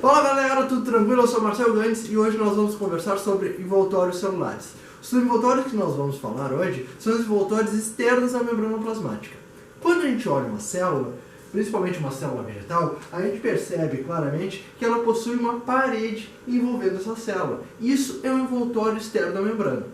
Fala galera, tudo tranquilo? Eu sou Marcelo Gantes e hoje nós vamos conversar sobre envoltórios celulares. Os envoltórios que nós vamos falar hoje são os envoltórios externos à membrana plasmática. Quando a gente olha uma célula, principalmente uma célula vegetal, a gente percebe claramente que ela possui uma parede envolvendo essa célula. Isso é um envoltório externo da membrana.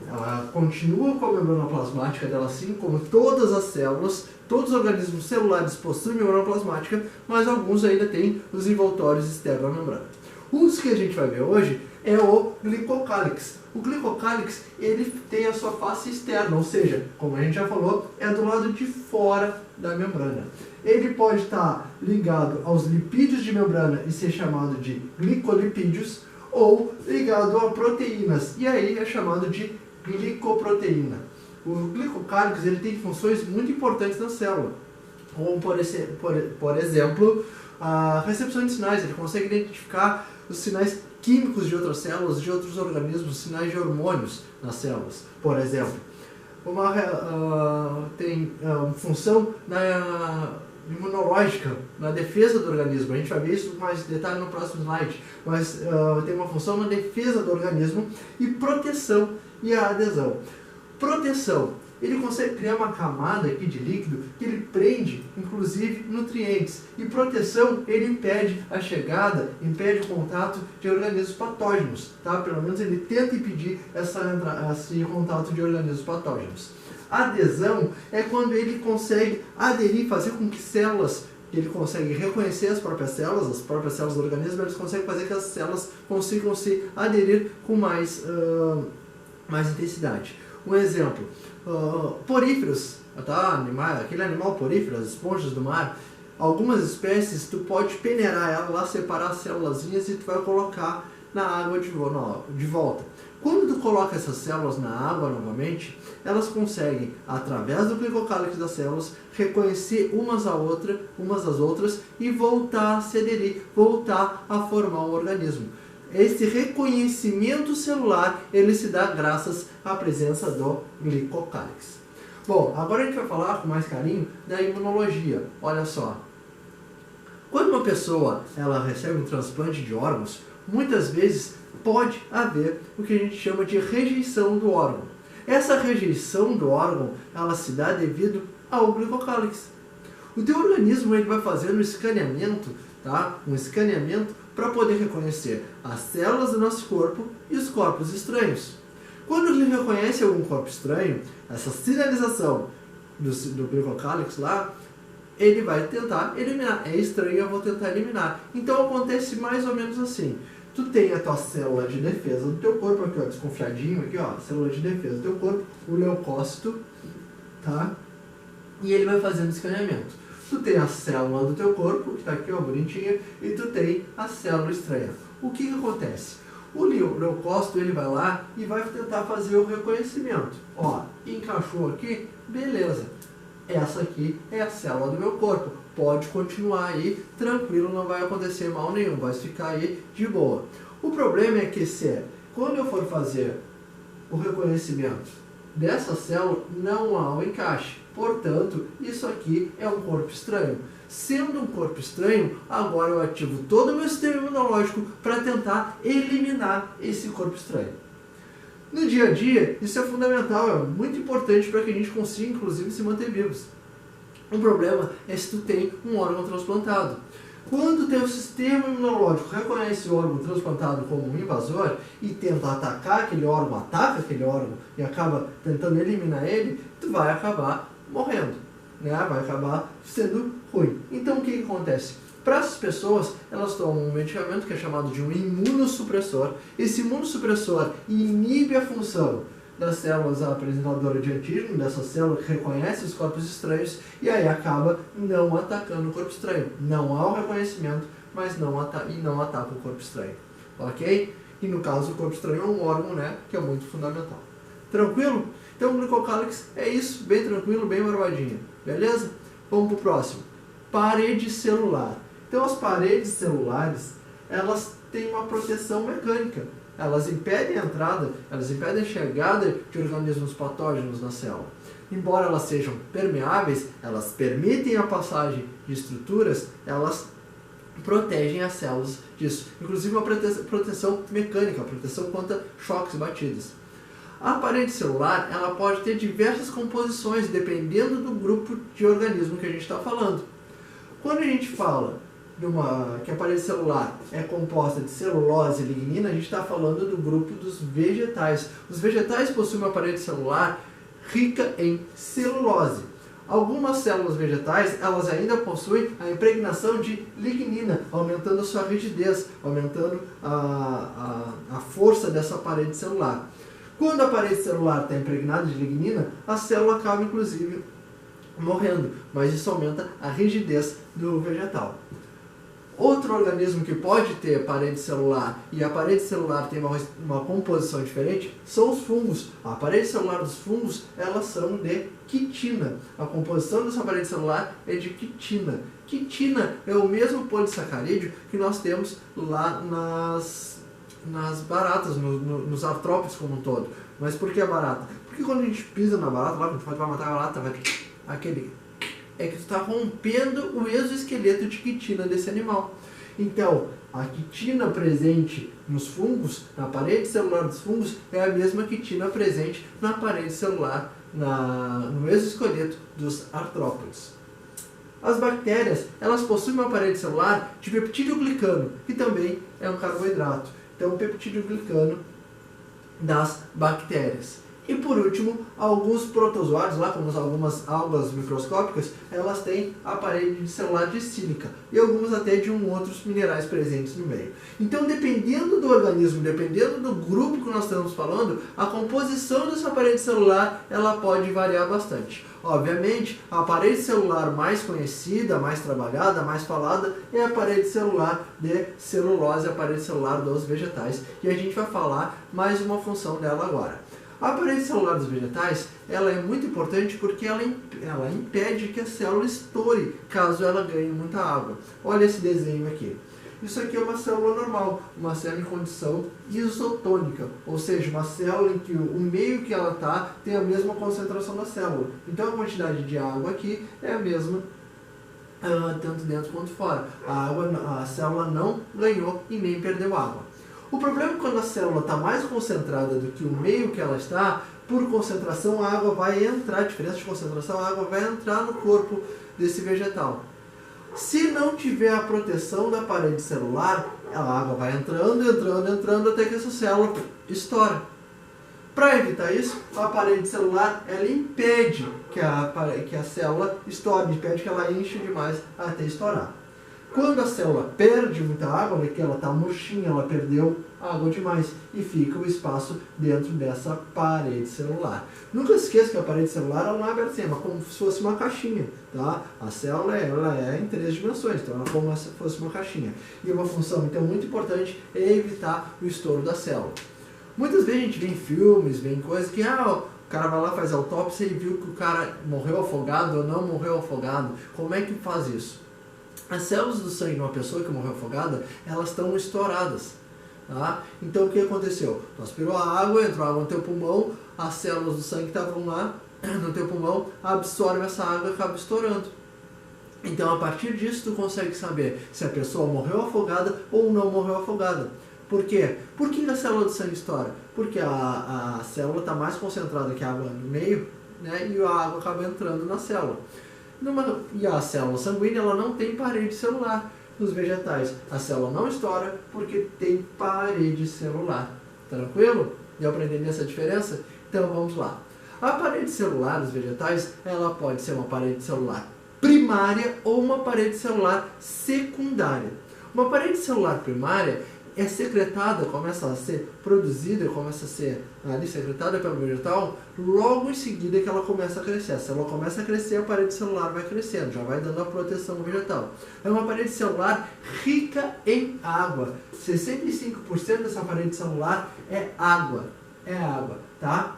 Ela continua com a membrana plasmática dela, assim como todas as células, todos os organismos celulares possuem membrana plasmática, mas alguns ainda têm os envoltórios externos da membrana. Os que a gente vai ver hoje é o glicocálix. O glicocálix, ele tem a sua face externa, ou seja, como a gente já falou, é do lado de fora da membrana. Ele pode estar ligado aos lipídios de membrana e ser chamado de glicolipídios, ou ligado a proteínas, e aí é chamado de glicoproteína. O glicocálix ele tem funções muito importantes na célula, como por exemplo a recepção de sinais. Ele consegue identificar os sinais químicos de outras células, de outros organismos, sinais de hormônios nas células, por exemplo. Tem função imunológica, na defesa do organismo. A gente vai ver isso com mais detalhe no próximo slide, mas tem uma função na defesa do organismo, e proteção e a adesão. Proteção, ele consegue criar uma camada aqui de líquido que ele prende, inclusive, nutrientes. E proteção, ele impede a chegada, impede o contato de organismos patógenos, tá? Pelo menos ele tenta impedir esse contato de organismos patógenos. Adesão é quando ele consegue aderir, fazer com que células, ele consegue reconhecer as próprias células do organismo, eles conseguem fazer que as células consigam se aderir com mais intensidade. Um exemplo, poríferos, tá? Aquele animal porífero, as esponjas do mar, algumas espécies tu pode peneirar ela lá, separar as célulazinhas e tu vai colocar na água de volta. Quando tu coloca essas células na água novamente, elas conseguem, através do glicocálix das células, reconhecer umas às outras e voltar a se aderir, voltar a formar um organismo. Esse reconhecimento celular, ele se dá graças à presença do glicocálix. Bom, agora a gente vai falar com mais carinho da imunologia. Olha só. Quando uma pessoa ela recebe um transplante de órgãos, muitas vezes pode haver o que a gente chama de rejeição do órgão. Essa rejeição do órgão, ela se dá devido ao glicocálix. O teu organismo ele vai fazendo um escaneamento, tá? Um escaneamento para poder reconhecer as células do nosso corpo e os corpos estranhos. Quando ele reconhece algum corpo estranho, essa sinalização do glicocálix lá, ele vai tentar eliminar. É estranho, eu vou tentar eliminar. Então acontece mais ou menos assim. Tu tem a tua célula de defesa do teu corpo, aqui ó, desconfiadinho, aqui ó, célula de defesa do teu corpo, o leucócito, tá? E ele vai fazendo escaneamento. Tu tem a célula do teu corpo, que está aqui ó, bonitinha, e tu tem a célula estranha. O que acontece? O leucócito ele vai lá e vai tentar fazer o reconhecimento. Ó, encaixou aqui, beleza. Essa aqui é a célula do meu corpo. Pode continuar aí, tranquilo, não vai acontecer mal nenhum, vai ficar aí de boa. O problema é que quando eu for fazer o reconhecimento dessa célula, não há um encaixe. Portanto, isso aqui é um corpo estranho. Sendo um corpo estranho, agora eu ativo todo o meu sistema imunológico para tentar eliminar esse corpo estranho. No dia a dia, isso é fundamental, é muito importante para que a gente consiga, inclusive, se manter vivos. O problema é se tu tem um órgão transplantado. Quando o teu sistema imunológico reconhece o órgão transplantado como um invasor e tenta atacar aquele órgão, ataca aquele órgão e acaba tentando eliminar ele, tu vai acabar morrendo, né? Vai acabar sendo ruim. Então o que acontece? Para essas pessoas, elas tomam um medicamento que é chamado de um imunossupressor. Esse imunossupressor inibe a função das células apresentadoras de antígeno, dessa célula que reconhece os corpos estranhos, e aí acaba não atacando o corpo estranho. Não há o reconhecimento, mas não ataca o corpo estranho. Ok? E no caso, o corpo estranho é um órgão, né, que é muito fundamental. Tranquilo? Então o glicocálix é isso, bem tranquilo, bem barbadinho. Beleza? Vamos para o próximo. Parede celular. Então as paredes celulares, elas têm uma proteção mecânica. Elas impedem a entrada, elas impedem a chegada de organismos patógenos na célula. Embora elas sejam permeáveis, elas permitem a passagem de estruturas, elas protegem as células disso. Inclusive uma proteção mecânica, proteção contra choques e batidas. A parede celular ela pode ter diversas composições, dependendo do grupo de organismo que a gente está falando. Quando a gente fala que a parede celular é composta de celulose e lignina, a gente está falando do grupo dos vegetais. Os vegetais possuem uma parede celular rica em celulose. Algumas células vegetais, elas ainda possuem a impregnação de lignina, aumentando a sua rigidez, aumentando a força dessa parede celular. Quando a parede celular está impregnada de lignina, a célula acaba inclusive morrendo, mas isso aumenta a rigidez do vegetal. Outro organismo que pode ter parede celular e a parede celular tem uma composição diferente são os fungos. A parede celular dos fungos, elas são de quitina. A composição dessa parede celular é de quitina. Quitina é o mesmo polissacarídeo que nós temos lá nas baratas, nos artrópodes como um todo. Mas por que a barata? Porque quando a gente pisa na barata, lá quando vai matar a barata, vai é que tu está rompendo o exoesqueleto de quitina desse animal. Então, a quitina presente nos fungos, na parede celular dos fungos, é a mesma quitina presente na parede celular, no exoesqueleto dos artrópodes. As bactérias, elas possuem uma parede celular de peptídeo glicano, que também é um carboidrato. Então, o peptídeo glicano das bactérias. E por último, alguns protozoários, lá como algumas algas microscópicas, elas têm a parede celular de sílica e algumas até de outros minerais presentes no meio. Então, dependendo do organismo, dependendo do grupo que nós estamos falando, a composição dessa parede celular ela pode variar bastante. Obviamente, a parede celular mais conhecida, mais trabalhada, mais falada é a parede celular de celulose, a parede celular dos vegetais. E a gente vai falar mais uma função dela agora. A parede celular dos vegetais ela é muito importante porque ela impede que a célula estoure caso ela ganhe muita água. Olha esse desenho aqui. Isso aqui é uma célula normal, uma célula em condição isotônica, ou seja, uma célula em que o meio que ela está tem a mesma concentração da célula. Então a quantidade de água aqui é a mesma tanto dentro quanto fora. A célula não ganhou e nem perdeu água. O problema é que quando a célula está mais concentrada do que o meio que ela está, por concentração a água vai entrar, diferença de concentração, a água vai entrar no corpo desse vegetal. Se não tiver a proteção da parede celular, a água vai entrando até que essa célula estoura. Para evitar isso, a parede celular ela impede que a célula estoure, impede que ela enche demais até estourar. Quando a célula perde muita água, que ela está murchinha, ela perdeu água demais e fica o espaço dentro dessa parede celular. Nunca esqueça que a parede celular ela não é aberta assim, é como se fosse uma caixinha. Tá? A célula ela é em 3 dimensões, então ela é como se fosse uma caixinha. E uma função então, muito importante é evitar o estouro da célula. Muitas vezes a gente vê em filmes, vê em coisas que o cara vai lá, faz autópsia e viu que o cara morreu afogado ou não morreu afogado. Como é que faz isso? As células do sangue de uma pessoa que morreu afogada, elas estão estouradas. Tá? Então o que aconteceu? Tu aspirou a água, entrou água no teu pulmão, as células do sangue que estavam lá no teu pulmão absorvem essa água e acaba estourando. Então a partir disso tu consegue saber se a pessoa morreu afogada ou não morreu afogada. Por quê? Por que a célula do sangue estoura? Porque a célula está mais concentrada que a água no meio, né, e a água acaba entrando na célula. E a célula sanguínea ela não tem parede celular. Nos vegetais, a célula não estoura porque tem parede celular. Tranquilo? Deu para entender essa diferença? Então vamos lá. A parede celular dos vegetais, ela pode ser uma parede celular primária ou uma parede celular secundária. Uma parede celular primária é secretada, começa a ser produzida, começa a ser ali secretada pelo vegetal, logo em seguida que ela começa a crescer. Se ela começa a crescer, a parede celular vai crescendo, já vai dando a proteção ao vegetal. É uma parede celular rica em água. 65% dessa parede celular é água, tá?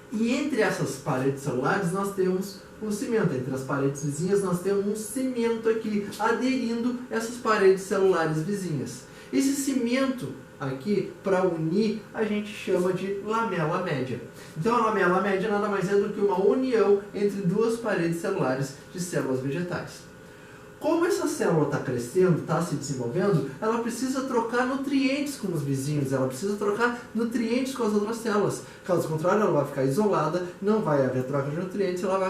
E entre essas paredes celulares nós temos um cimento. Entre as paredes vizinhas nós temos um cimento aqui, aderindo essas paredes celulares vizinhas. Esse cimento aqui, para unir, a gente chama de lamela média. Então a lamela média nada mais é do que uma união entre duas paredes celulares de células vegetais. Como essa célula está crescendo, está se desenvolvendo, ela precisa trocar nutrientes com os vizinhos, ela precisa trocar nutrientes com as outras células. Caso contrário, ela vai ficar isolada, não vai haver troca de nutrientes, ela vai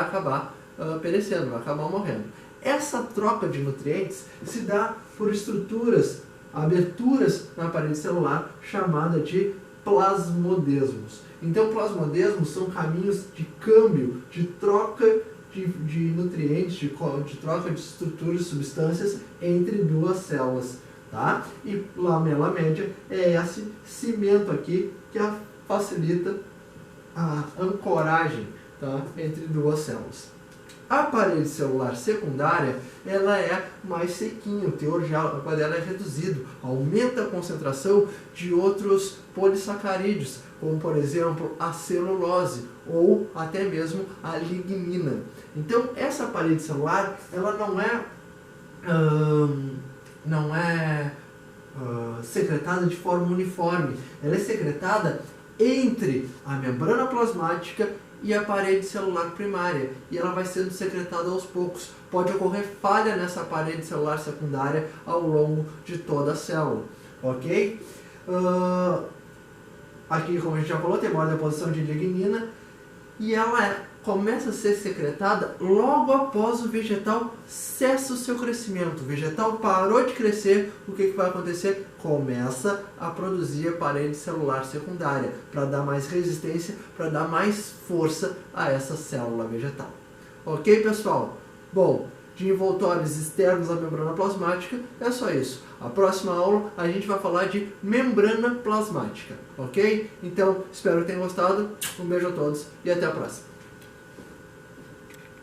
acabar perecendo, vai acabar morrendo. Essa troca de nutrientes se dá por estruturas, aberturas na parede celular, chamada de plasmodesmos. Então, plasmodesmos são caminhos de câmbio, de troca de nutrientes, de troca de estruturas e substâncias entre duas células. Tá? E lamela média é esse cimento aqui que facilita a ancoragem, tá? Entre duas células. A parede celular secundária, ela é mais sequinha, o teor de água dela é reduzido, aumenta a concentração de outros polissacarídeos, como por exemplo a celulose ou até mesmo a lignina. Então essa parede celular, ela não é secretada de forma uniforme, ela é secretada entre a membrana plasmática e a parede celular primária, e ela vai sendo secretada aos poucos. Pode ocorrer falha nessa parede celular secundária ao longo de toda a célula, ok? Aqui, como a gente já falou, tem maior deposição de lignina, e ela começa a ser secretada logo após o vegetal cessa o seu crescimento. O vegetal parou de crescer, o que vai acontecer? Começa a produzir a parede celular secundária, para dar mais resistência, para dar mais força a essa célula vegetal. Ok, pessoal? Bom, de envoltórios externos à membrana plasmática, é só isso. A próxima aula a gente vai falar de membrana plasmática, ok? Então, espero que tenham gostado. Um beijo a todos e até a próxima.